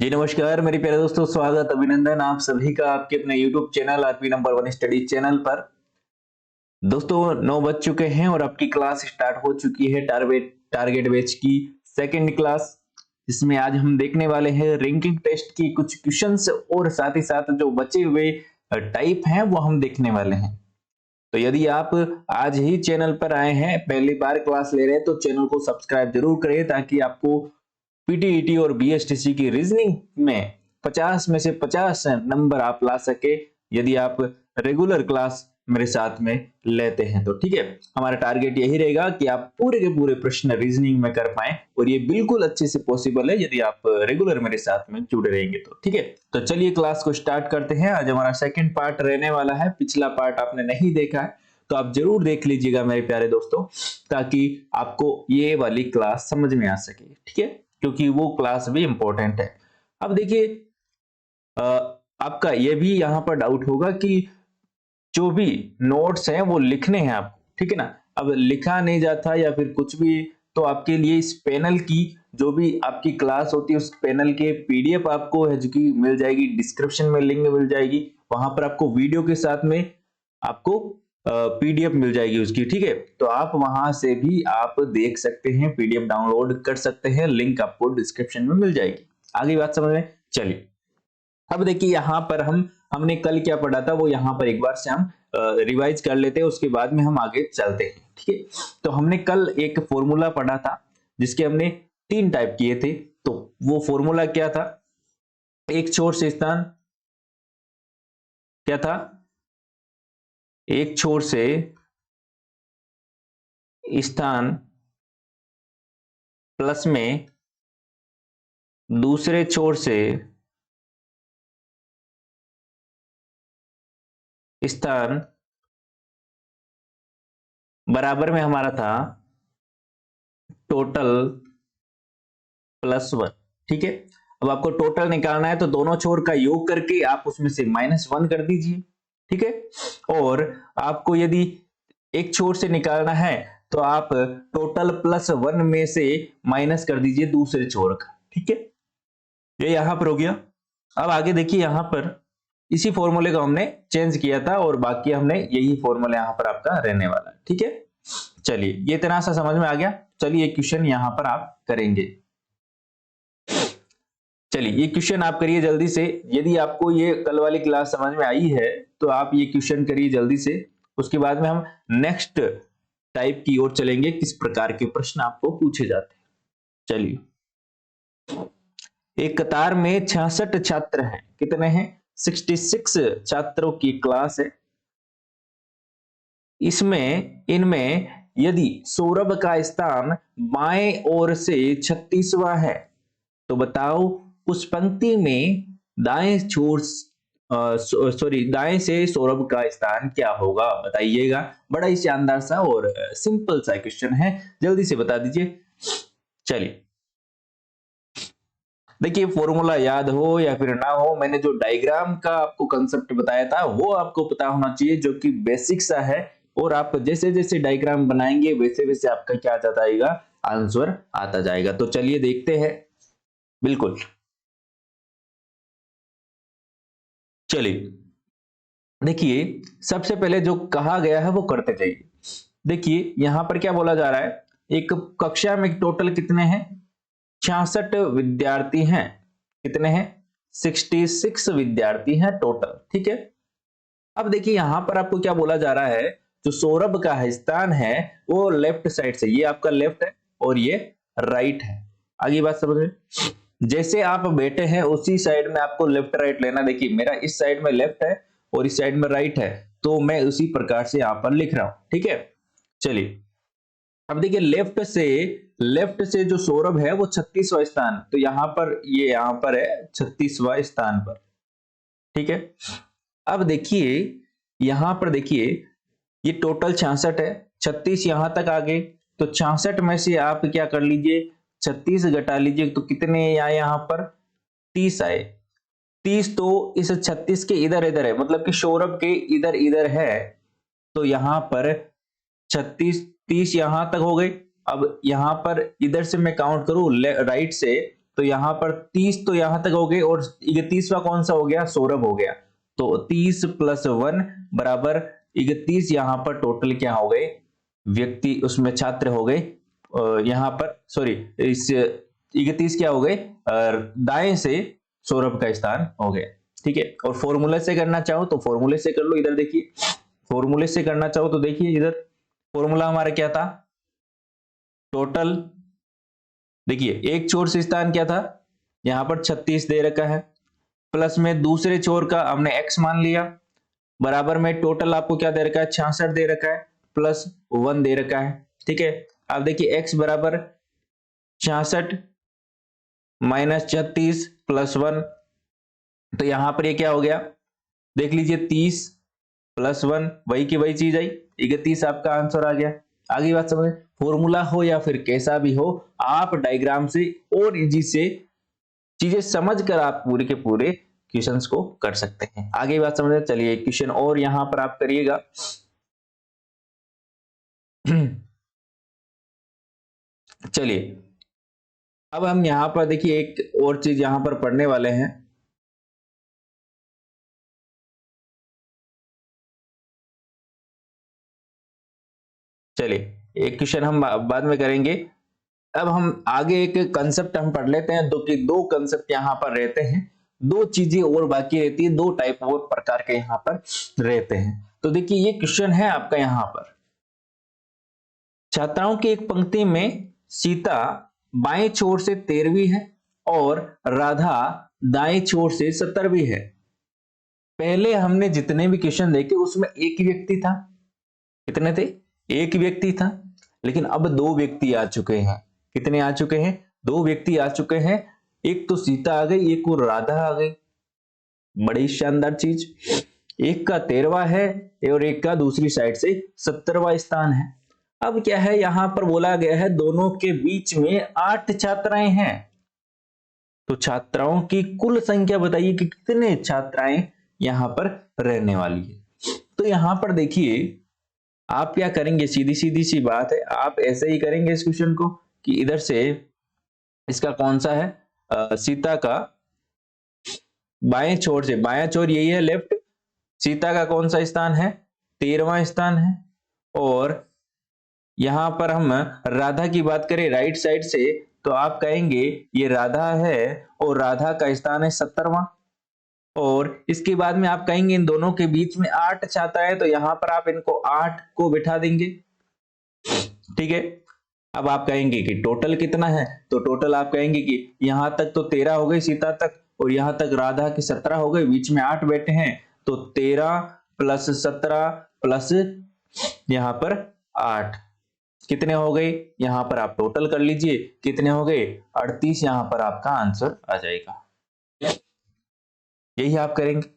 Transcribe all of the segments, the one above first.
जी नमस्कार मेरे प्यारे दोस्तों, स्वागत अभिनंदन आप सभी का आपके अपने YouTube channel RP number 1 study channel पर। दोस्तों 9 बज चुके हैं और आपकी क्लास स्टार्ट हो चुकी है टारगेट टारगेट बैच की सेकंड क्लास, जिसमें आज हम देखने वाले हैं रैंकिंग टेस्ट की कुछ क्वेश्चंस और साथ ही साथ जो बचे हुए टाइप हैं वो हम देखने वाले हैं। तो यदि आप आज ही चैनल पर आए हैं, पहली बार क्लास ले रहे हैं, तो चैनल को सब्सक्राइब जरूर करें ताकि आपको पीटीईटी और बीएसटीसी की रीजनिंग में 50 में से 50 नंबर आप ला सके यदि आप रेगुलर क्लास मेरे साथ में लेते हैं तो। ठीक है, हमारा टारगेट यही रहेगा कि आप पूरे के पूरे प्रश्न रीजनिंग में कर पाए और ये बिल्कुल अच्छे से पॉसिबल है यदि आप रेगुलर मेरे साथ में जुड़े रहेंगे तो। ठीक है, तो चलिए क्लास को स्टार्ट करते हैं। आज हमारा सेकंड पार्ट रहने वाला है। पिछला पार्ट आपने नहीं देखा है तो आप जरूर देख लीजिएगा मेरे प्यारे दोस्तों, ताकि आपको ये वाली क्लास समझ में आ सके। ठीक है, क्योंकि वो क्लास भी इंपॉर्टेंट है। अब देखिए, आपका ये भी यहाँ पर डाउट होगा कि जो भी नोट्स हैं वो लिखने हैं आपको, ठीक है ना। अब लिखा नहीं जाता या फिर कुछ भी, तो आपके लिए इस पैनल की जो भी आपकी क्लास होती है उस पैनल के पीडीएफ आपको है जो कि मिल जाएगी, डिस्क्रिप्शन में लिंक मिल जाएगी। वहां पर आपको वीडियो के साथ में आपको पीडीएफ मिल जाएगी उसकी। ठीक है, तो आप वहां से भी आप देख सकते हैं, पीडीएफ डाउनलोड कर सकते हैं, लिंक आपको डिस्क्रिप्शन में मिल जाएगी। आगे बात समझ में चलिए। अब देखिए यहाँ पर हमने कल क्या पढ़ा था वो यहाँ पर एक बार से हम रिवाइज कर लेते हैं, उसके बाद में हम आगे चलते हैं। ठीक है, तो हमने कल एक फॉर्मूला पढ़ा था जिसके हमने 3 टाइप किए थे। तो वो फॉर्मूला क्या था? एक छोर से स्थान क्या था? एक छोर से स्थान प्लस में दूसरे छोर से स्थान बराबर में हमारा था टोटल +1। ठीक है, अब आपको टोटल निकालना है तो दोनों छोर का योग करके आप उसमें से -1 कर दीजिए। ठीक है, और आपको यदि एक छोर से निकालना है तो आप टोटल +1 में से माइनस कर दीजिए दूसरे छोर का। ठीक है, ये यहां पर हो गया। अब आगे देखिए, यहां पर इसी फॉर्मूले को हमने चेंज किया था और बाकी हमने यही फॉर्मूला यहां पर आपका रहने वाला है। ठीक है, चलिए ये इतना सा समझ में आ गया। चलिए क्वेश्चन यहां पर आप करेंगे। चलिए ये क्वेश्चन आप करिए जल्दी से। यदि आपको ये कल वाली क्लास समझ में आई है तो आप ये क्वेश्चन करिए जल्दी से। उसके बाद में हम नेक्स्ट टाइप की ओर चलेंगे, किस प्रकार के प्रश्न आपको पूछे जाते हैं। चलिए, एक कतार में 66 छात्र हैं। कितने हैं? 66 छात्रों की क्लास है। इनमें यदि सौरभ का स्थान बाएं ओर से 36वां है तो बताओ उस पंक्ति में दाएं से सौरभ का स्थान क्या होगा? बताइएगा। बड़ा ही शानदार सा और सिंपल सा क्वेश्चन है, जल्दी से बता दीजिए। चलिए देखिए, फॉर्मूला याद हो या फिर ना हो, मैंने जो डायग्राम का आपको कंसेप्ट बताया था वो आपको पता होना चाहिए, जो कि बेसिक सा है। और आप जैसे जैसे डायग्राम बनाएंगे वैसे वैसे आपका क्या आता जाएगा, आंसर आता जाएगा। तो चलिए देखते हैं। बिल्कुल, चलिए देखिए, सबसे पहले जो कहा गया है वो करते जाइए। देखिए यहां पर क्या बोला जा रहा है, एक कक्षा में टोटल कितने हैं? 66 विद्यार्थी हैं। कितने हैं? 66 विद्यार्थी हैं टोटल। ठीक है, अब देखिए यहां पर आपको क्या बोला जा रहा है, जो सौरभ का स्थान है वो लेफ्ट साइड से, ये आपका लेफ्ट है और ये राइट है। आगे बात समझ में? जैसे आप बैठे हैं उसी साइड में आपको लेफ्ट राइट लेना। देखिए मेरा इस साइड में लेफ्ट है और इस साइड में राइट है, तो मैं उसी प्रकार से यहां पर लिख रहा हूं। ठीक है, चलिए अब देखिए, लेफ्ट से जो सौरभ है वो 36वां स्थान, तो यहां पर ये यहां पर है 36वां स्थान पर। ठीक है, अब देखिए यहां पर देखिए, ये टोटल 66 है, 36 यहां तक आ गए, तो 66 में से आप क्या कर लीजिए, 36 घटा लीजिए, तो कितने आए यहाँ पर? 30 आए। 30 तो इस 36 के इधर इधर है, मतलब कि सौरभ के इधर इधर है, तो यहां पर 36 30 यहां तक हो गए। अब यहां पर इधर से मैं काउंट करूं राइट से, तो यहाँ पर 30 तो यहां तक हो गए और 31वां कौन सा हो गया, सौरभ हो गया। तो 30 + 1 बराबर 31, यहाँ पर टोटल क्या हो गए, व्यक्ति उसमें छात्र हो गए। यहाँ पर सॉरी, इस 31 क्या हो गए, दाएं से सौरभ का स्थान हो गया। ठीक है, और फॉर्मूले से करना चाहो तो फॉर्मूले से कर लो। इधर देखिए, फॉर्मूले से करना चाहो तो देखिए, इधर फॉर्मूला हमारा क्या था, टोटल। देखिए एक छोर से स्थान क्या था, यहां पर 36 दे रखा है, प्लस में दूसरे छोर का हमने x मान लिया, बराबर में टोटल आपको क्या दे रखा है, 66 दे रखा है, प्लस 1 दे रखा है। ठीक है, अब देखिए x बराबर 66 माइनस 36 प्लस 1, तो यहां पर ये क्या हो गया, देख लीजिए 30 + 1 वही की वही चीज आई, 31 आपका आंसर आ गया। आगे बात समझ, फॉर्मूला हो या फिर कैसा भी हो, आप डायग्राम से और इजी से चीजें समझकर आप पूरे के पूरे क्वेश्चंस को कर सकते हैं। आगे बात समझ, चलिए एक क्वेश्चन और यहां पर आप करिएगा। चलिए अब हम यहां पर देखिए एक और चीज यहां पर पढ़ने वाले हैं। चलिए एक क्वेश्चन हम बाद में करेंगे। अब हम आगे एक कंसेप्ट हम पढ़ लेते हैं, दो कंसेप्ट यहां पर रहते हैं, दो चीजें और बाकी रहती है, दो टाइप और प्रकार के यहां पर रहते हैं। तो देखिए ये क्वेश्चन है आपका, यहां पर छात्राओं की एक पंक्ति में सीता बाएं छोर से 13वीं है और राधा दाएं छोर से 17वीं है। पहले हमने जितने भी क्वेश्चन देखे उसमें एक ही व्यक्ति था, कितने थे, एक व्यक्ति था, लेकिन अब दो व्यक्ति आ चुके हैं। कितने आ चुके हैं, दो व्यक्ति आ चुके हैं, एक तो सीता आ गई, एक और राधा आ गई। बड़ी शानदार चीज, एक का 13वां है और एक का दूसरी साइड से 17वां स्थान है। अब क्या है, यहां पर बोला गया है दोनों के बीच में 8 छात्राएं हैं, तो छात्राओं की कुल संख्या बताइए कि कितने छात्राएं यहां पर रहने वाली है। तो यहां पर देखिए आप क्या करेंगे, सीधी सीधी सी बात है, आप ऐसे ही करेंगे इस क्वेश्चन को कि इधर से इसका कौन सा है, सीता का बाएं छोर से, बायां छोर यही है लेफ्ट, सीता का कौन सा स्थान है, 13वां स्थान है। और यहां पर हम राधा की बात करें राइट साइड से, तो आप कहेंगे ये राधा है और राधा का स्थान है 17वां। और इसके बाद में आप कहेंगे इन दोनों के बीच में 8 छात्राएं है, तो यहां पर आप इनको 8 को बिठा देंगे। ठीक है, अब आप कहेंगे कि टोटल कितना है, तो टोटल आप कहेंगे कि यहां तक तो 13 हो गई सीता तक, और यहां तक राधा की 17 हो गई, बीच में 8 बैठे हैं, तो 13 + 17 प्लस यहां पर 8 कितने हो गए, यहां पर आप टोटल कर लीजिए कितने हो गए, 38, यहां पर आपका आंसर आ जाएगा। यही आप करेंगे।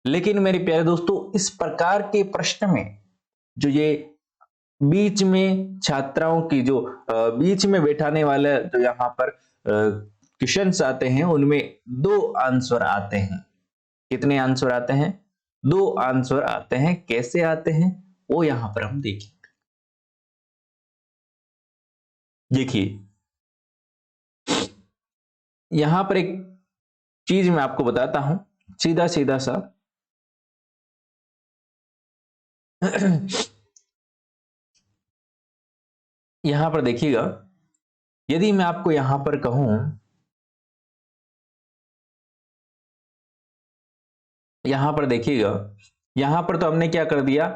लेकिन मेरे प्यारे दोस्तों इस प्रकार के प्रश्न में जो ये बीच में छात्राओं की जो बीच में बैठाने वाले जो यहाँ पर क्वेश्चंस आते हैं, उनमें 2 आंसर आते हैं। कितने आंसर आते हैं, 2 आंसर आते हैं। कैसे आते हैं वो यहां पर हम देखेंगे। देखिए यहां पर एक चीज मैं आपको बताता हूं, सीधा सीधा सा यहां पर देखिएगा, यदि मैं आपको यहां पर कहूं, यहां पर देखिएगा, यहां पर तो हमने क्या कर दिया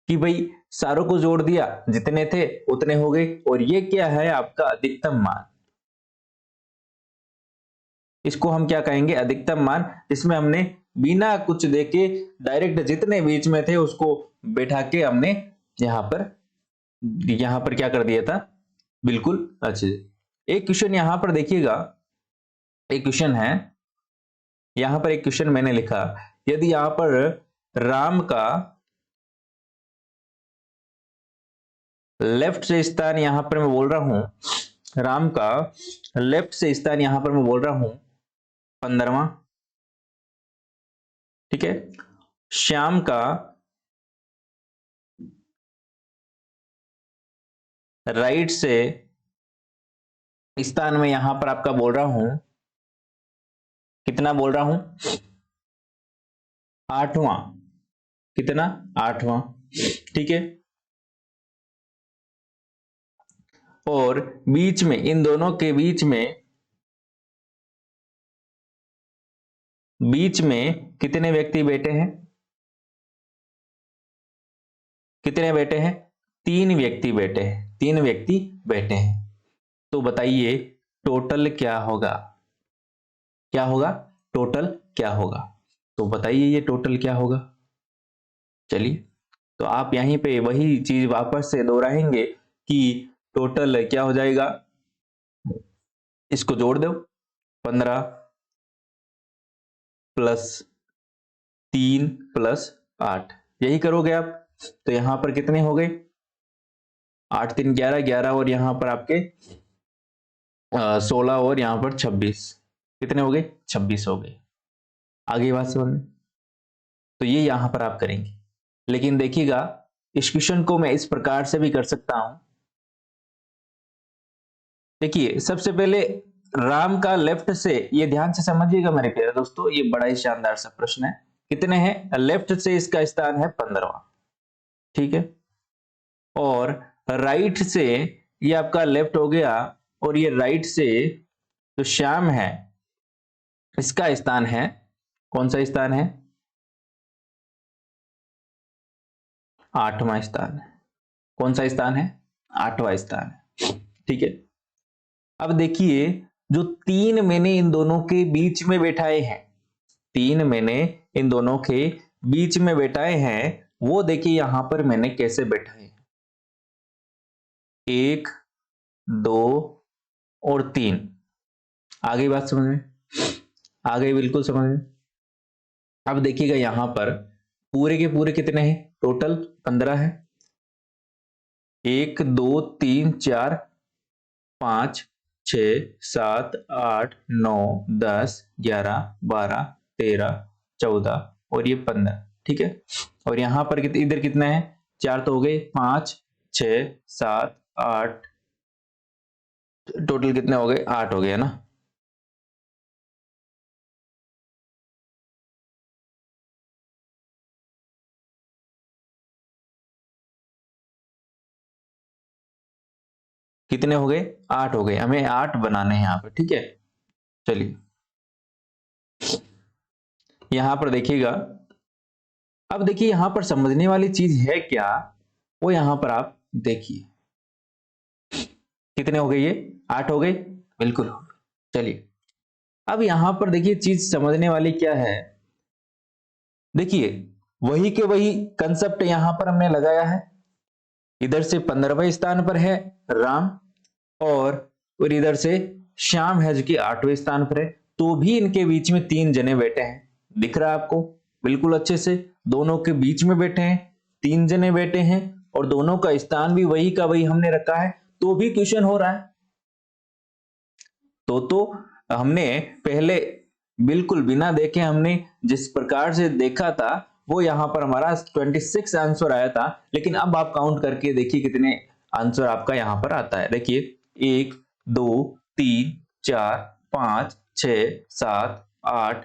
कि भाई सारों को जोड़ दिया, जितने थे उतने हो गए, और ये क्या है आपका अधिकतम मान, इसको हम क्या कहेंगे, अधिकतम मान। इसमें हमने बिना कुछ देके डायरेक्ट जितने बीच में थे उसको बैठा के हमने यहां पर क्या कर दिया था, बिल्कुल अच्छे। एक क्वेश्चन यहां पर देखिएगा, एक क्वेश्चन है, यहां पर एक क्वेश्चन मैंने लिखा, यदि यहां पर राम का लेफ्ट से स्थान यहां पर मैं बोल रहा हूं, राम का लेफ्ट से स्थान यहां पर मैं बोल रहा हूं 15वां, ठीक है, श्याम का राइट से स्थान में यहां पर आपका बोल रहा हूं, कितना बोल रहा हूं, 8वां, कितना, 8वां, ठीक है। और बीच में, इन दोनों के बीच में कितने व्यक्ति बैठे हैं, कितने बैठे हैं, 3 व्यक्ति बैठे हैं, 3 व्यक्ति बैठे हैं। तो बताइए टोटल क्या होगा, क्या होगा, टोटल क्या होगा, तो बताइए ये टोटल क्या होगा। चलिए, तो आप यहीं पे वही चीज वापस से दोहराएंगे कि टोटल क्या हो जाएगा, इसको जोड़ दो, 15 प्लस 3 प्लस 8, यही करोगे आप। तो यहां पर कितने हो गए, 8 3 11, 11 और यहां पर आपके 16 और यहां पर 26, कितने हो गए, 26 हो गए। आगे बात समझ में, तो ये यहां पर आप करेंगे। लेकिन देखिएगा इस क्वेश्चन को मैं इस प्रकार से भी कर सकता हूं। देखिए सबसे पहले राम का लेफ्ट से, ये ध्यान से समझिएगा मेरे प्यारे दोस्तों, ये बड़ा ही शानदार सा प्रश्न है। कितने हैं, लेफ्ट से इसका स्थान है 15वां, ठीक है। और राइट से, ये आपका लेफ्ट हो गया, और ये राइट से जो श्याम है इसका स्थान है, कौन सा स्थान है, 8वां स्थान है। कौन सा स्थान है, 8वां स्थान है, ठीक है। अब देखिए जो 3 मैंने इन दोनों के बीच में बैठाए हैं, 3 मैंने इन दोनों के बीच में बैठाए हैं, वो देखिए यहां पर मैंने कैसे बैठाए हैं, 1 2 और 3। आगे बात समझ में, आगे बिल्कुल समझ में। अब देखिएगा यहां पर पूरे के पूरे कितने हैं, टोटल 15 है, 1 2 3 4 5 6 7 8 9 10 11 12 13 14 और ये 15, ठीक है। और यहां पर इधर कितना है, 4 तो हो गए, 5 6 7 8, टोटल कितने हो गए, 8 हो गए, है ना। कितने हो गए, 8 हो गए, हमें 8 बनाने हैं यहाँ पे, ठीक है। चलिए यहां पर देखिएगा, अब देखिए यहां पर समझने वाली चीज है क्या, वो यहां पर आप देखिए कितने हो गए, ये 8 हो गए, बिल्कुल हो गए। चलिए अब यहां पर देखिए चीज समझने वाली क्या है, देखिए वही के वही कंसेप्ट यहां पर हमने लगाया है। इधर से 15वें स्थान पर है राम, और इधर से श्याम है जो कि 8वें स्थान पर है। तो भी इनके बीच में 3 जने बैठे हैं, दिख रहा है आपको, बिल्कुल अच्छे से, दोनों के बीच में बैठे हैं, 3 जने बैठे हैं, और दोनों का स्थान भी वही का वही हमने रखा है, तो भी क्वेश्चन हो रहा है। तो हमने पहले बिल्कुल बिना देखे हमने जिस प्रकार से देखा था, वो यहां पर हमारा 26 आंसर आया था। लेकिन अब आप काउंट करके देखिए कितने आंसर आपका यहां पर आता है। देखिए 1 2 3 4 5 6 7 8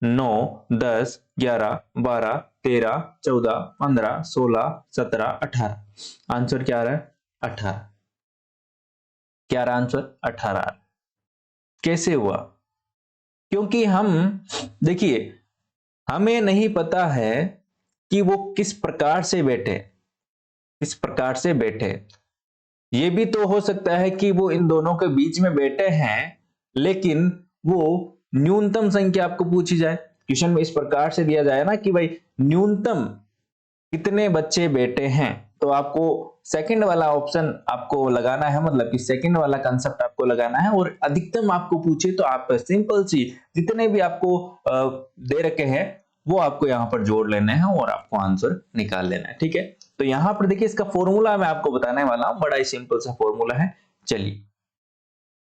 9 10 11 12 13 14 15 16 17 18, आंसर क्या आ रहा है, 18। क्या रहा आंसर, 18। कैसे हुआ, क्योंकि हम, देखिए हमें नहीं पता है कि वो किस प्रकार से बैठे, किस प्रकार से बैठे। ये भी तो हो सकता है कि वो इन दोनों के बीच में बैठे हैं, लेकिन वो न्यूनतम संख्या आपको पूछी जाए, क्वेश्चन में इस प्रकार से दिया जाए ना कि भाई न्यूनतम कितने बच्चे बैठे हैं, तो आपको सेकंड वाला ऑप्शन आपको लगाना है, मतलब कि सेकंड वाला कंसेप्ट आपको लगाना है। और अधिकतम आपको पूछे तो आप सिंपल सी जितने भी आपको दे रखे हैं वो आपको यहां पर जोड़ लेने हैं और आपको आंसर निकाल लेना है, ठीक है। तो यहां पर देखिए इसका फॉर्मूला मैं आपको बताने वाला हूं, बड़ा ही सिंपल सा फॉर्मूला है। चलिए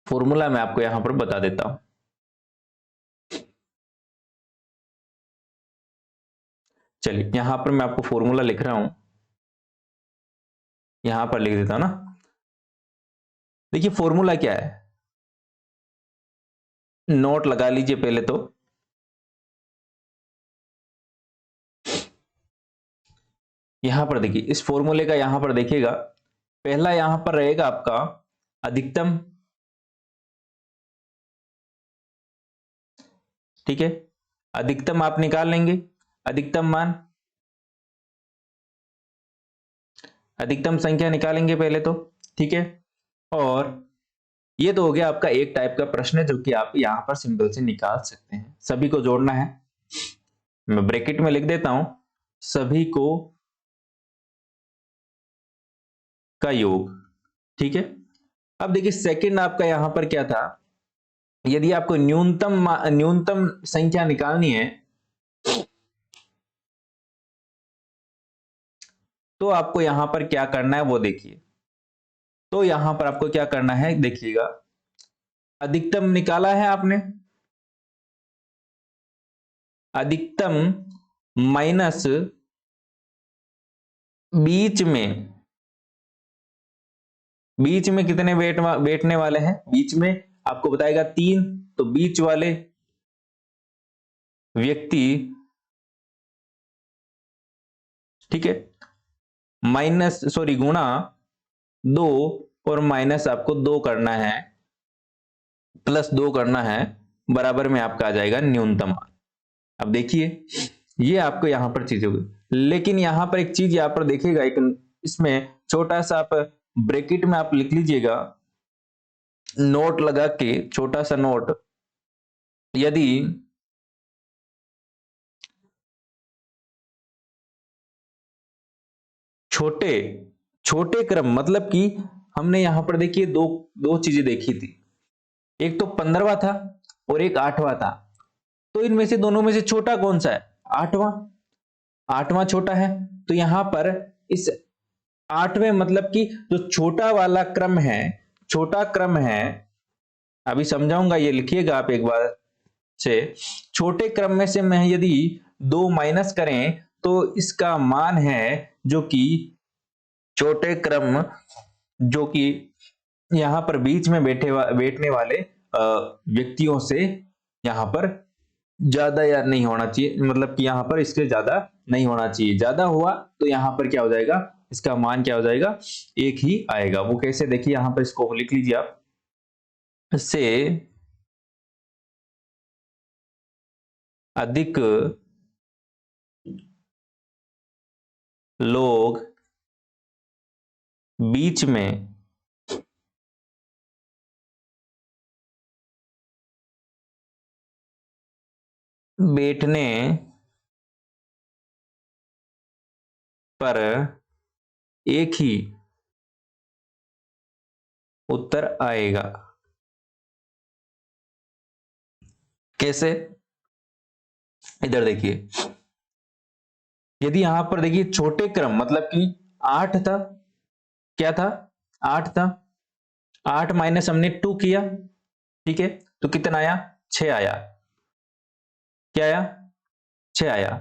फॉर्मूला मैं आपको यहां पर बता देता हूं। चलिए यहां पर मैं आपको फॉर्मूला लिख रहा हूं, यहां पर लिख देता हूं ना। देखिए फॉर्मूला क्या है, नोट लगा लीजिए पहले तो। यहां पर देखिए इस फॉर्मूले का यहां पर देखिएगा, पहला यहां पर रहेगा आपका अधिकतम, ठीक है, अधिकतम आप निकाल लेंगे, अधिकतम मान, अधिकतम संख्या निकालेंगे पहले तो, ठीक है। और ये तो हो गया आपका एक टाइप का प्रश्न है जो कि आप यहां पर सिंबल से निकाल सकते हैं। सभी को जोड़ना है, मैं ब्रैकेट में लिख देता हूं, सभी को का योग, ठीक है। अब देखिए सेकंड आपका यहां पर क्या था, यदि आपको न्यूनतम संख्या निकालनी है तो आपको यहां पर क्या करना है वो देखिए। तो यहां पर आपको क्या करना है देखिएगा, अधिकतम निकाला है आपने, अधिकतम माइनस बीच में, बीच में कितने बैठने वाले हैं, बीच में आपको बताएगा 3, तो बीच वाले व्यक्ति, ठीक है, माइनस सॉरी गुणा 2, और माइनस आपको 2 करना है, प्लस 2 करना है, बराबर में आपका आ जाएगा न्यूनतम मान। अब देखिए ये आपको यहां पर चीज होगी, लेकिन यहां पर एक चीज यहां पर देखिएगा, एक इसमें छोटा सा आप ब्रैकेट में आप लिख लीजिएगा, नोट लगा के, छोटा सा नोट, यदि छोटे छोटे क्रम, मतलब कि हमने यहां पर देखिए दो दो चीजें देखी थी, एक तो 15वां था और एक 8वां था, तो इनमें से दोनों में से छोटा कौन सा है, 8वां, 8वां छोटा है। तो यहां पर इस 8वें मतलब कि जो छोटा वाला क्रम है, छोटा क्रम है, अभी समझाऊंगा, ये लिखिएगा आप एक बार से, छोटे क्रम में से मैं यदि 2 माइनस करें तो इसका मान है जो कि छोटे क्रम, जो कि यहां पर बीच में बैठने वाले व्यक्तियों से यहां पर ज्यादा या नहीं होना चाहिए, मतलब कि यहां पर इसके ज्यादा नहीं होना चाहिए, ज्यादा हुआ तो यहां पर क्या हो जाएगा, इसका मान क्या हो जाएगा, एक ही आएगा। वो कैसे देखिए, यहां पर इसको लिख लीजिए आप, से अधिक लोग बीच में बैठने पर एक ही उत्तर आएगा। कैसे, इधर देखिए, यदि यहां पर देखिए छोटे क्रम मतलब कि 8 था, क्या था, 8 था, 8 माइनस हमने 2 किया, ठीक है, तो कितना आया, 6 आया, क्या आया, 6 आया।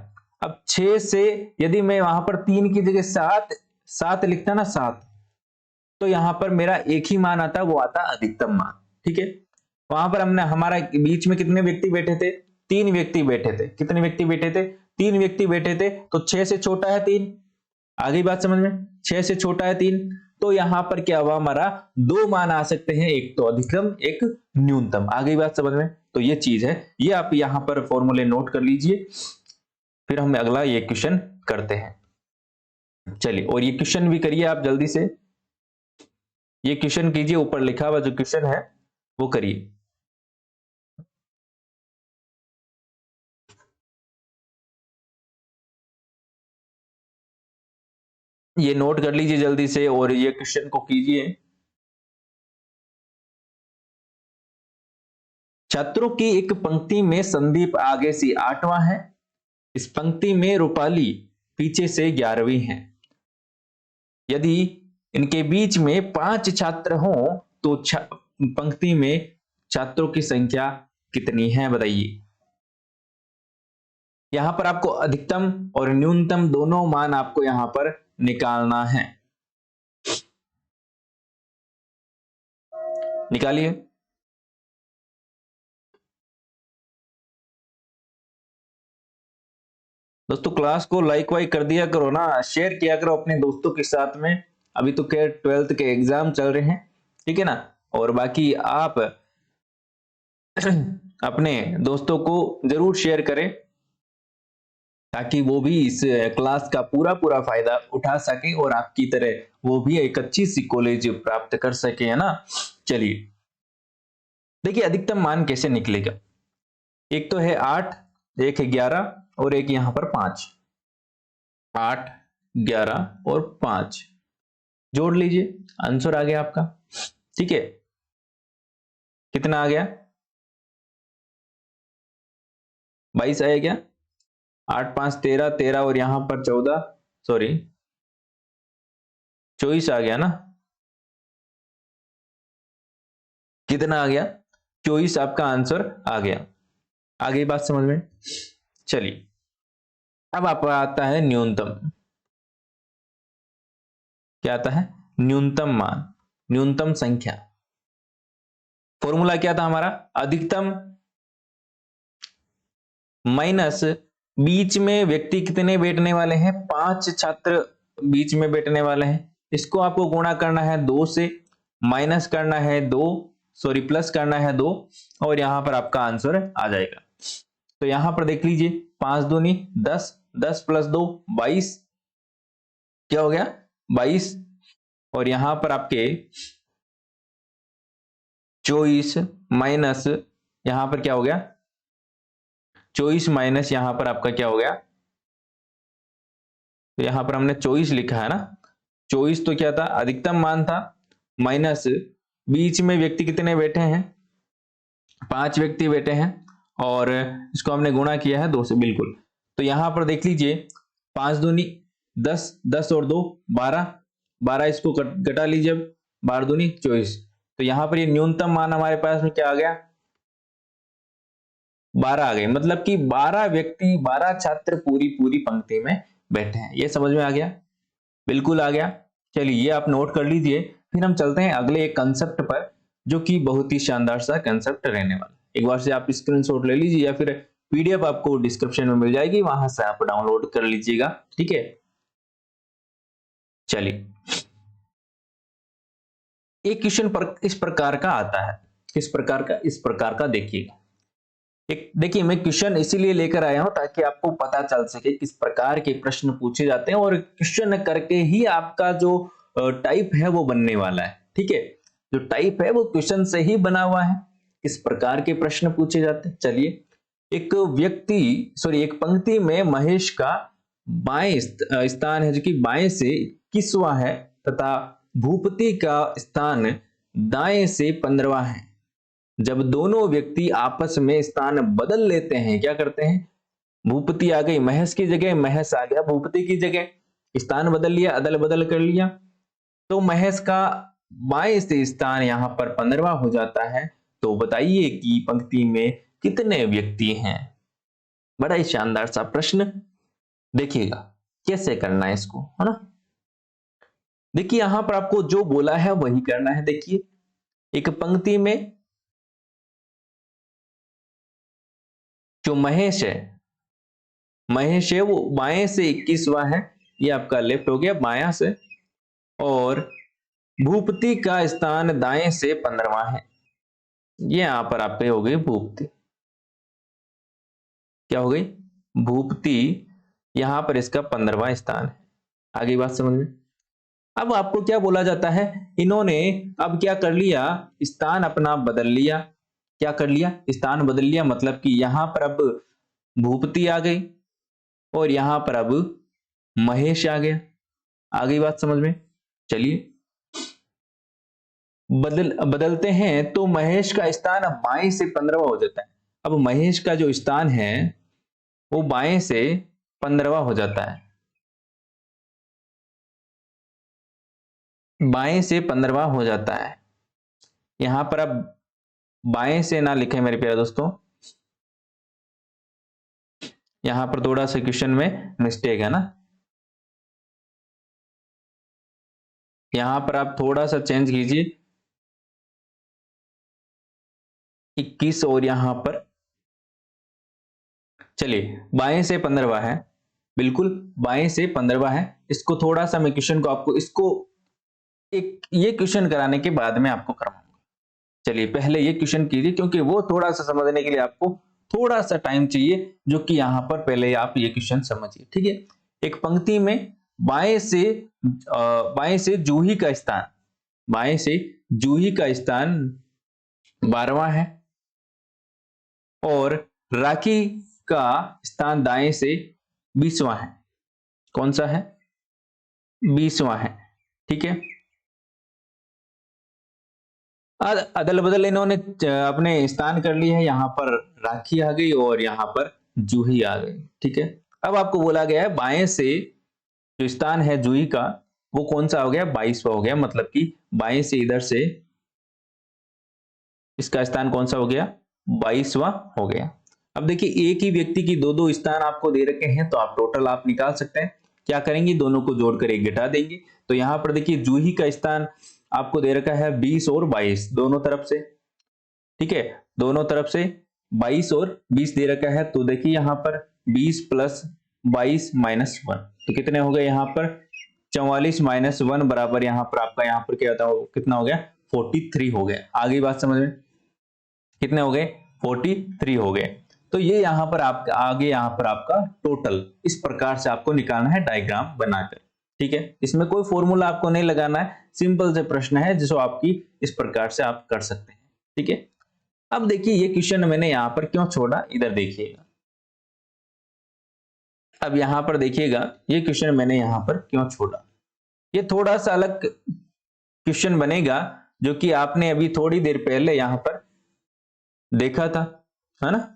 अब 6 से यदि मैं वहां पर 3 की जगह 7 लिखता ना, 7, तो यहां पर मेरा एक ही मान आता, वो आता अधिकतम मान, ठीक है। वहां पर हमने, हमारा बीच में कितने व्यक्ति बैठे थे, 3 व्यक्ति बैठे थे, कितने व्यक्ति बैठे थे, 3 व्यक्ति बैठे थे, तो 6 से छोटा है 3, आ गई बात समझ में, 6 से छोटा है 3, तो यहां पर क्या हुआ, हमारा 2 मान आ सकते हैं, एक तो अधिकतम एक न्यूनतम, आ गई बात समझ में। तो ये चीज है, ये आप यहां पर फॉर्मूले नोट कर लीजिए, फिर हम अगला ये क्वेश्चन करते हैं। चलिए, और ये क्वेश्चन भी करिए आप जल्दी से, ये क्वेश्चन कीजिए, ऊपर लिखा हुआ जो क्वेश्चन है वो करिए। ये नोट कर लीजिए जल्दी से और ये क्वेश्चन को कीजिए। छात्रों की एक पंक्ति में संदीप आगे से 8वां है, इस पंक्ति में रूपाली पीछे से 11वीं है। यदि इनके बीच में 5 छात्र हों तो पंक्ति में छात्रों की संख्या कितनी है बताइए। यहां पर आपको अधिकतम और न्यूनतम दोनों मान आपको यहां पर निकालना है। निकालिए। दोस्तों क्लास को लाइक वाइक कर दिया करो ना, शेयर किया करो अपने दोस्तों के साथ में। अभी तो क्या 12th के एग्जाम चल रहे हैं, ठीक है ना। और बाकी आप अपने दोस्तों को जरूर शेयर करें ताकि वो भी इस क्लास का पूरा पूरा फायदा उठा सके और आपकी तरह वो भी एक अच्छी सी कॉलेज प्राप्त कर सके, है ना। चलिए देखिए अधिकतम मान कैसे निकलेगा। एक तो है 8, एक है 11 और एक यहां पर 5। 8, 11 और 5 जोड़ लीजिए, आंसर आ गया आपका। ठीक है, कितना आ गया? 22 आया क्या? 8 5 13, 13 और यहां पर 14, सॉरी 24 आ गया ना। कितना आ गया? 24 आपका आंसर आ गया। आ गई बात समझ में? चलिए अब आप आता है न्यूनतम। क्या आता है? न्यूनतम मान, न्यूनतम संख्या। फॉर्मूला क्या था हमारा? अधिकतम माइनस बीच में व्यक्ति कितने बैठने वाले हैं? 5 छात्र बीच में बैठने वाले हैं। इसको आपको गुणा करना है 2 से, माइनस करना है 2, सॉरी प्लस करना है 2 और यहां पर आपका आंसर आ जाएगा। तो यहां पर देख लीजिए 5 दूनी 10, 10 प्लस 2 22, क्या हो गया? 22 और यहां पर आपके 24 माइनस यहां पर क्या हो गया? 24 माइनस यहां पर आपका क्या हो गया? तो यहां पर हमने 24 लिखा है ना। 24 तो क्या था? अधिकतम मान था, माइनस बीच में व्यक्ति कितने बैठे हैं? 5 व्यक्ति बैठे हैं और इसको हमने गुणा किया है 2 से, बिल्कुल। तो यहां पर देख लीजिए 5 दूनी 10, 10 और 2 12, 12 इसको घटा लीजिए अब, 12 दूनी 24। तो यहां पर ये न्यूनतम मान हमारे पास में क्या आ गया? 12 आ गए, मतलब कि 12 व्यक्ति 12 छात्र पूरी पूरी पंक्ति में बैठे हैं। ये समझ में आ गया? बिल्कुल आ गया। चलिए ये आप नोट कर लीजिए, फिर हम चलते हैं अगले एक कंसेप्ट पर जो कि बहुत ही शानदार सा कंसेप्ट रहने वाला। एक बार से आप स्क्रीनशॉट ले लीजिए या फिर पीडीएफ आपको डिस्क्रिप्शन में मिल जाएगी, वहां से आप डाउनलोड कर लीजिएगा, ठीक है। चलिए एक क्वेश्चन पर इस प्रकार का आता है, किस प्रकार का? इस प्रकार का देखिएगा। एक देखिए मैं क्वेश्चन इसीलिए लेकर आया हूं ताकि आपको पता चल सके किस प्रकार के प्रश्न पूछे जाते हैं और क्वेश्चन करके ही आपका जो टाइप है वो बनने वाला है, ठीक है। जो टाइप है वो क्वेश्चन से ही बना हुआ है, किस प्रकार के प्रश्न पूछे जाते हैं। चलिए एक व्यक्ति सॉरी एक पंक्ति में महेश का बाएं स्थान है जो कि बाएं से 21वां है तथा भूपति का स्थान दाएं से 15वां है। जब दोनों व्यक्ति आपस में स्थान बदल लेते हैं, क्या करते हैं? भूपति आ गई महेश की जगह, महेश आ गया भूपति की जगह, स्थान बदल लिया, अदल बदल कर लिया। तो महेश का बाएं से स्थान यहां पर 15वां हो जाता है। तो बताइए कि पंक्ति में कितने व्यक्ति हैं? बड़ा ही शानदार सा प्रश्न, देखिएगा कैसे करना है इसको, है ना। देखिए यहां पर आपको जो बोला है वही करना है। देखिए एक पंक्ति में जो महेश है वो बाएं से 21वां है, ये आपका लेफ्ट हो गया बायां से, और भूपति का स्थान दाएं से 15वां है। ये यहां पर आप पे हो गई भूपति, क्या हो गई? भूपति, यहां पर इसका 15वां स्थान है। आगे बात समझ में? अब आपको क्या बोला जाता है? इन्होंने अब क्या कर लिया? स्थान अपना बदल लिया। क्या कर लिया? स्थान बदल लिया, मतलब कि यहां पर अब भूपति आ गई और यहां पर अब महेश आ गया। आ गई बात समझ में? चलिए बदलते हैं तो महेश का स्थान अब बाएं से 15वां हो जाता है। अब महेश का जो स्थान है वो बाएं से 15वां हो जाता है, बाएं से 15वां हो जाता है। यहां पर अब बाएं से ना लिखे मेरे प्यारे दोस्तों, यहां पर थोड़ा सा क्वेश्चन में मिस्टेक है ना। यहां पर आप थोड़ा सा चेंज कीजिए, 21 और यहां पर चलिए बाएं से 15वां है, बिल्कुल बाएं से 15वां है। इसको थोड़ा सा मैं क्वेश्चन को आपको इसको एक ये क्वेश्चन कराने के बाद में आपको करवाऊंगा। चलिए पहले ये क्वेश्चन कीजिए, क्योंकि वो थोड़ा सा समझने के लिए आपको थोड़ा सा टाइम चाहिए, जो कि यहां पर पहले आप ये क्वेश्चन समझिए, ठीक है। एक पंक्ति में बाएं से जूही का स्थान, बाएं से जूही का स्थान 12वां है और राखी का स्थान दाएं से 20वां है। कौन सा है? 20वां है, ठीक है। अदल बदल इन्होंने अपने स्थान कर लिए है, यहां पर राखी आ गई और यहां पर जूही आ गई, ठीक है। अब आपको बोला गया है बाएं से जो स्थान है जूही का वो कौन सा हो गया? 22वां हो गया, मतलब कि बाएं से इधर से इसका स्थान कौन सा हो गया? 22वां हो गया। अब देखिए एक ही व्यक्ति की दो दो स्थान आपको दे रखे हैं, तो आप टोटल आप निकाल सकते हैं। क्या करेंगे? दोनों को जोड़कर एक घटा देंगे। तो यहां पर देखिए जूही का स्थान आपको दे रखा है 20 और 22 दोनों तरफ से, ठीक है। दोनों तरफ से 22 और 20 दे रखा है, तो देखिए यहां पर 20 प्लस 22 माइनस 1, तो कितने हो गए यहां पर? 44 माइनस 1 बराबर यहां पर आपका यहां पर क्या था, कितना हो गया? 43 हो गया। आगे बात समझ में? कितने हो गए? 43 हो गए। तो ये यहां पर आप आगे यहां पर आपका टोटल इस प्रकार से आपको निकालना है डायग्राम बनाकर, ठीक है। इसमें कोई फॉर्मूला आपको नहीं लगाना है, सिंपल से प्रश्न है जिसको आपकी इस प्रकार से आप कर सकते हैं, ठीक है। अब देखिए ये क्वेश्चन मैंने यहां पर क्यों छोड़ा, इधर देखिएगा। अब यहां पर देखिएगा ये क्वेश्चन मैंने यहां पर क्यों छोड़ा। ये थोड़ा सा अलग क्वेश्चन बनेगा, जो कि आपने अभी थोड़ी देर पहले यहां पर देखा था, है ना।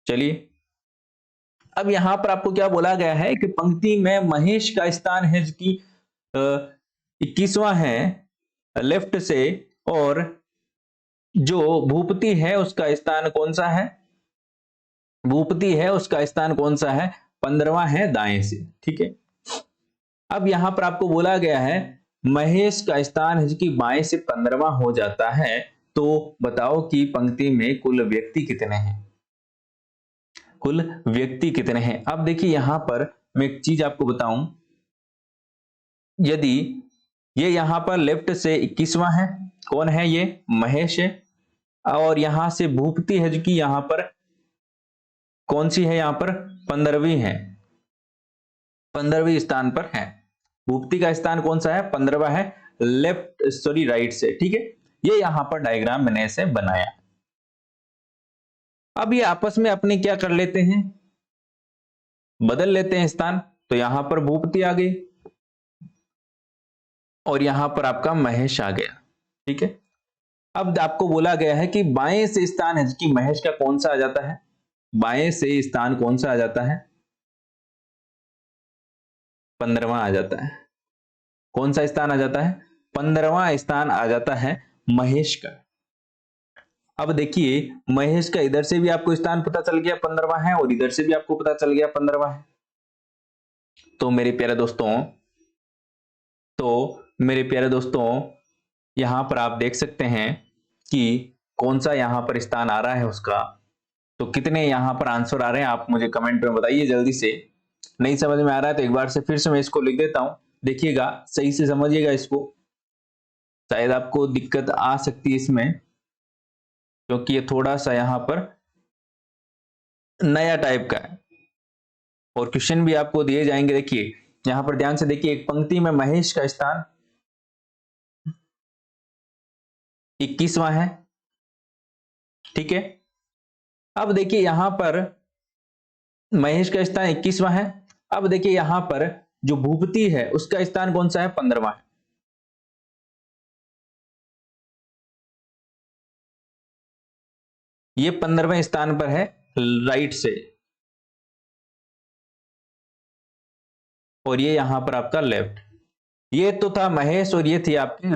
चलिए अब यहां पर आपको क्या बोला गया है कि पंक्ति में महेश का स्थान है जो कि 21वां है लेफ्ट से, और जो भूपति है उसका स्थान कौन सा है? भूपति है उसका स्थान कौन सा है? 15वां है दाएं से, ठीक है। अब यहां पर आपको बोला गया है महेश का स्थान है जो कि बाएं से 15वां हो जाता है, तो बताओ कि पंक्ति में कुल व्यक्ति कितने हैं? कुल व्यक्ति कितने हैं? अब देखिए यहां पर मैं एक चीज आपको बताऊं, यदि ये यहां पर लेफ्ट से 21वां है, कौन है ये? महेश है। और यहां से भूपति है जो कि यहां पर कौन सी है? यहां पर 15वीं है, 15वीं स्थान पर है। भूपति का स्थान कौन सा है? 15वां है, लेफ्ट सॉरी राइट से, ठीक है। ये यहां पर डायग्राम मैंने ऐसे बनाया। अब ये आपस में अपने क्या कर लेते हैं? बदल लेते हैं स्थान। तो यहां पर भूपति आ गई और यहां पर आपका महेश आ गया, ठीक है। अब आपको बोला गया है कि बाएं से स्थान है कि महेश का कौन सा आ जाता है? बाएं से स्थान कौन सा आ जाता है? 15वां आ जाता है। कौन सा स्थान आ जाता है? 15वां स्थान आ जाता है महेश का। अब देखिए महेश का इधर से भी आपको स्थान पता चल गया 15वां है, और इधर से भी आपको पता चल गया 15वां है। तो मेरे प्यारे दोस्तों यहां पर आप देख सकते हैं कि कौन सा यहां पर स्थान आ रहा है उसका। तो कितने यहां पर आंसर आ रहे हैं आप मुझे कमेंट में बताइए जल्दी से। नहीं समझ में आ रहा है तो एक बार से फिर से मैं इसको लिख देता हूं, देखिएगा सही से समझिएगा इसको, शायद आपको दिक्कत आ सकती है इसमें, क्योंकि ये थोड़ा सा यहां पर नया टाइप का है और क्वेश्चन भी आपको दिए जाएंगे। देखिए यहां पर ध्यान से देखिए, एक पंक्ति में महेश का स्थान 21वां है, ठीक है। अब देखिए यहां पर महेश का स्थान 21वां है। अब देखिए यहां पर जो भूपति है उसका स्थान कौन सा है? 15वां है। ये 15वें स्थान पर है राइट से, और ये यहां पर आपका लेफ्ट। ये तो था महेश और ये थी आपकी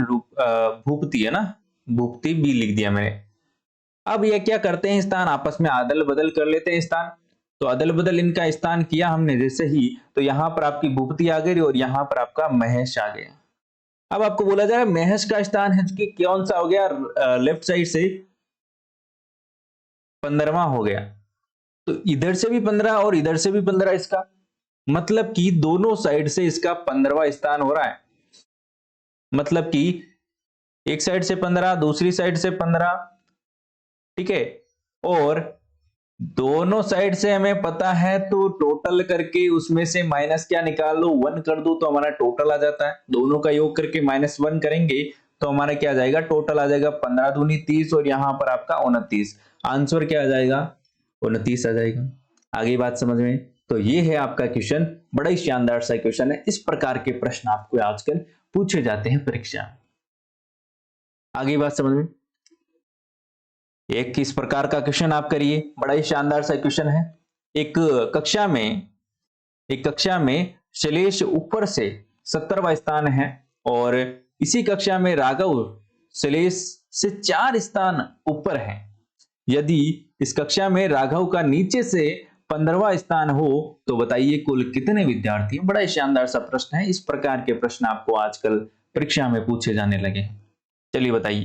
भूपति, है ना। भूपति भी लिख दिया मैंने। अब ये क्या करते हैं, स्थान आपस में अदल बदल कर लेते हैं स्थान। तो अदल बदल इनका स्थान किया हमने जैसे ही, तो यहां पर आपकी भूपति आ गई और यहां पर आपका महेश आ गया। अब आपको बोला जा रहा है महेश का स्थान है कि कौन सा हो गया? लेफ्ट साइड से 15वां हो गया, तो इधर से भी 15 और इधर से भी 15 इसका, मतलब कि दोनों साइड से इसका 15वां स्थान हो रहा है। मतलब कि एक साइड से 15, दूसरी साइड से 15, ठीक है, और दोनों साइड से हमें पता है, तो टोटल करके उसमें से माइनस क्या निकाल लो, 1 कर दो तो हमारा टोटल आ जाता है। दोनों का योग करके -1 करेंगे तो हमारा क्या आ जाएगा, टोटल आ जाएगा 15 दूनी 30 और यहां पर आपका 29। आंसर क्या आ जाएगा, 29 आ जाएगा। आगे बात समझ में? तो ये है आपका क्वेश्चन, बड़ा ही शानदार सा क्वेश्चन है। इस प्रकार के प्रश्न आपको आजकल पूछे जाते हैं परीक्षा में। आगे बात समझ में? एक इस प्रकार का क्वेश्चन आप करिए, बड़ा ही शानदार सा क्वेश्चन है। एक कक्षा में शैलेश ऊपर से 70वां स्थान है और इसी कक्षा में राघव शैलेश से 4 स्थान ऊपर है। यदि इस कक्षा में राघव का नीचे से 15वां स्थान हो तो बताइए कुल कितने विद्यार्थी। बड़ा ही शानदार सा प्रश्न है। इस प्रकार के प्रश्न आपको आजकल परीक्षा में पूछे जाने लगे। चलिए बताइए।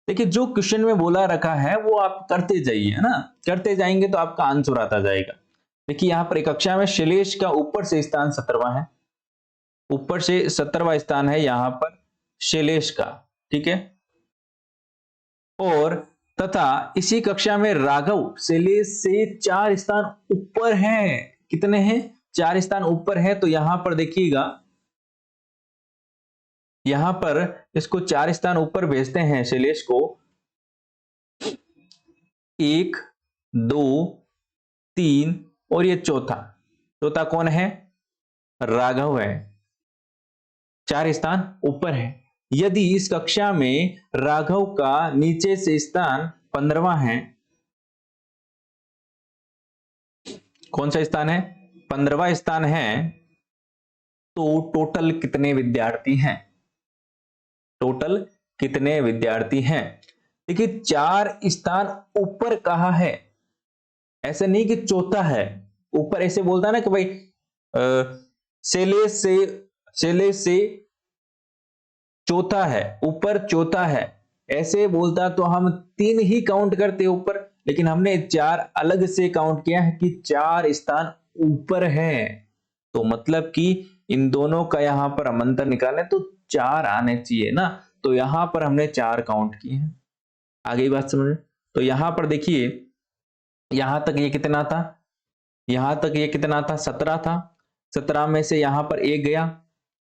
देखिए जो क्वेश्चन में बोला रखा है वो आप करते जाइए, है ना, करते जाएंगे तो आपका आंसर आता जाएगा। देखिए यहाँ पर एक कक्षा में शैलेश का ऊपर से स्थान 17वां है, ऊपर से 17वां स्थान है यहाँ पर शैलेश का, ठीक है, और तथा इसी कक्षा में राघव शैलेश से 4 स्थान ऊपर हैं। कितने हैं? 4 स्थान ऊपर है। तो यहां पर देखिएगा, यहां पर इसको 4 स्थान ऊपर भेजते हैं शैलेश को, 1 2 3 और ये चौथा कौन है? राघव है, 4 स्थान ऊपर है। यदि इस कक्षा में राघव का नीचे से स्थान 15वां है, कौन सा स्थान है? 15वां स्थान है, तो टोटल कितने विद्यार्थी हैं? टोटल कितने विद्यार्थी हैं? देखिए 4 स्थान ऊपर कहा है, ऐसे नहीं कि चौथा है ऊपर। ऐसे बोलता है ना कि भाई शैलेश से चौथा है, ऊपर चौथा है, ऐसे बोलता तो हम 3 ही काउंट करते ऊपर, लेकिन हमने 4 अलग से काउंट किया है कि 4 स्थान ऊपर है। तो मतलब कि इन दोनों का यहां पर हम अंतर निकालें तो 4 आने चाहिए ना, तो यहां पर हमने 4 काउंट किए हैं। आगे बात समझ? तो यहां पर देखिए, यहां तक ये कितना था? यहां तक ये कितना था? 17 था। 17 में से यहां पर 1 गया,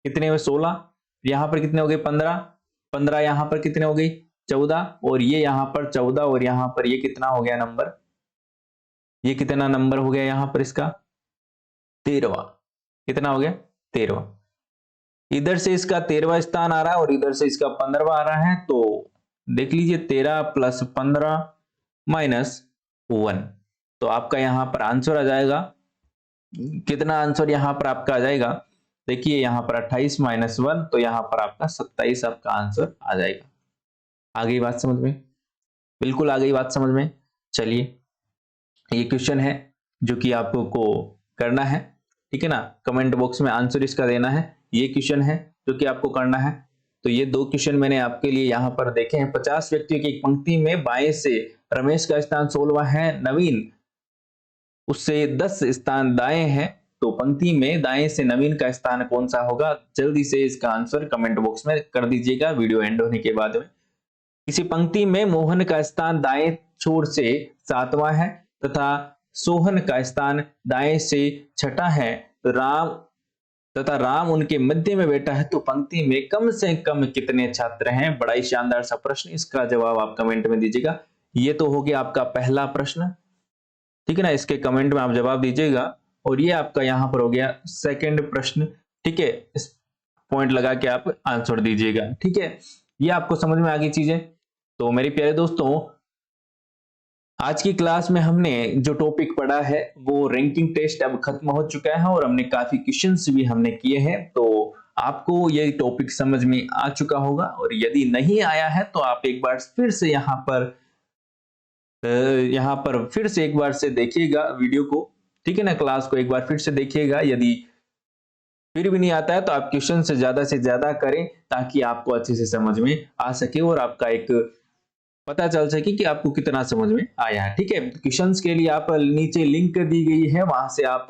कितने हुए? 16। यहां पर कितने हो गए? 15। 15 यहां पर कितने हो गई? 14। और ये यहां पर 14 और यहां पर ये कितना हो गया नंबर? ये कितना नंबर हो गया यहां पर इसका? 13वां। कितना हो गया? 13वां। इधर से इसका 13वां स्थान आ रहा है और इधर से इसका 15वां आ रहा है, तो देख लीजिए 13 + 15 - 1, तो आपका यहां पर आंसर आ जाएगा। कितना आंसर यहां पर आपका आ जाएगा? देखिए यहां पर 28 - 1, तो यहां पर आपका 27 आपका आंसर आ जाएगा। आ गई बात समझ में? बिल्कुल आ गई बात समझ में। चलिए ये क्वेश्चन है जो कि आपको करना है, ठीक है ना, कमेंट बॉक्स में आंसर इसका देना है। ये क्वेश्चन है जो कि आपको करना है। तो ये 2 क्वेश्चन मैंने आपके लिए यहाँ पर देखे हैं। 50 व्यक्तियों की एक पंक्ति में बाएं से रमेश का स्थान 16वां है, नवीन उससे 10 स्थान दाएं हैं, तो पंक्ति में दाएं से नवीन का स्थान कौन सा होगा? जल्दी से इसका आंसर कमेंट बॉक्स में कर दीजिएगा वीडियो एंड होने के बाद में। किसी पंक्ति में मोहन का स्थान दाएं छोर से 7वां है तथा सोहन का स्थान दाएं से 6ठा है, राम उनके मध्य में बैठा है, तो पंक्ति में कम से कम कितने छात्र हैं? बड़ा ही शानदार सा प्रश्न, इसका जवाब आप कमेंट में दीजिएगा। ये तो हो गया आपका पहला प्रश्न, ठीक है ना, इसके कमेंट में आप जवाब दीजिएगा। और ये आपका यहां पर हो गया सेकंड प्रश्न, ठीक है, इस पॉइंट लगा के आप आंसर दीजिएगा, ठीक है। ये आपको समझ में आ गई चीजें। तो मेरे प्यारे दोस्तों, आज की क्लास में हमने जो टॉपिक पढ़ा है वो रैंकिंग टेस्ट अब खत्म हो चुका है और हमने काफी क्वेश्चंस भी हमने किए हैं। तो आपको ये टॉपिक समझ में आ चुका होगा, और यदि नहीं आया है तो आप एक बार फिर से यहाँ पर फिर से एक बार से देखिएगा वीडियो को, ठीक है ना, क्लास को एक बार फिर से देखिएगा। यदि फिर भी नहीं आता है तो आप क्वेश्चन से ज्यादा करें ताकि आपको अच्छे से समझ में आ सके और आपका एक पता चल सके कि आपको कितना समझ में आया है। ठीक है, क्वेश्चंस के लिए आप नीचे लिंक दी गई है, वहां से आप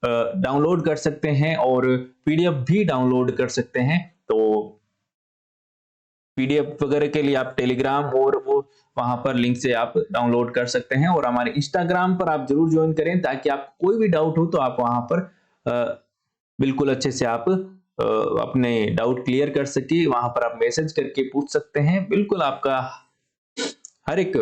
डाउनलोड कर सकते हैं और पीडीएफ भी डाउनलोड कर सकते हैं। तो पीडीएफ वगैरह के लिए आप टेलीग्राम और वो वहां पर लिंक से आप डाउनलोड कर सकते हैं, और हमारे इंस्टाग्राम पर आप जरूर ज्वाइन करें ताकि आपको कोई भी डाउट हो तो आप वहां पर बिल्कुल अच्छे से आप अपने डाउट क्लियर कर सके। वहां पर आप मैसेज करके पूछ सकते हैं, बिल्कुल आपका हर एक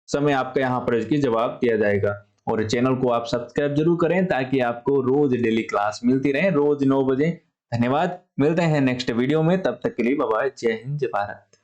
समय आपका यहाँ पर इसकी जवाब दिया जाएगा। और चैनल को आप सब्सक्राइब जरूर करें ताकि आपको रोज डेली क्लास मिलती रहे, रोज 9 बजे। धन्यवाद, मिलते हैं नेक्स्ट वीडियो में, तब तक के लिए बाय बाय, जय हिंद, जय भारत।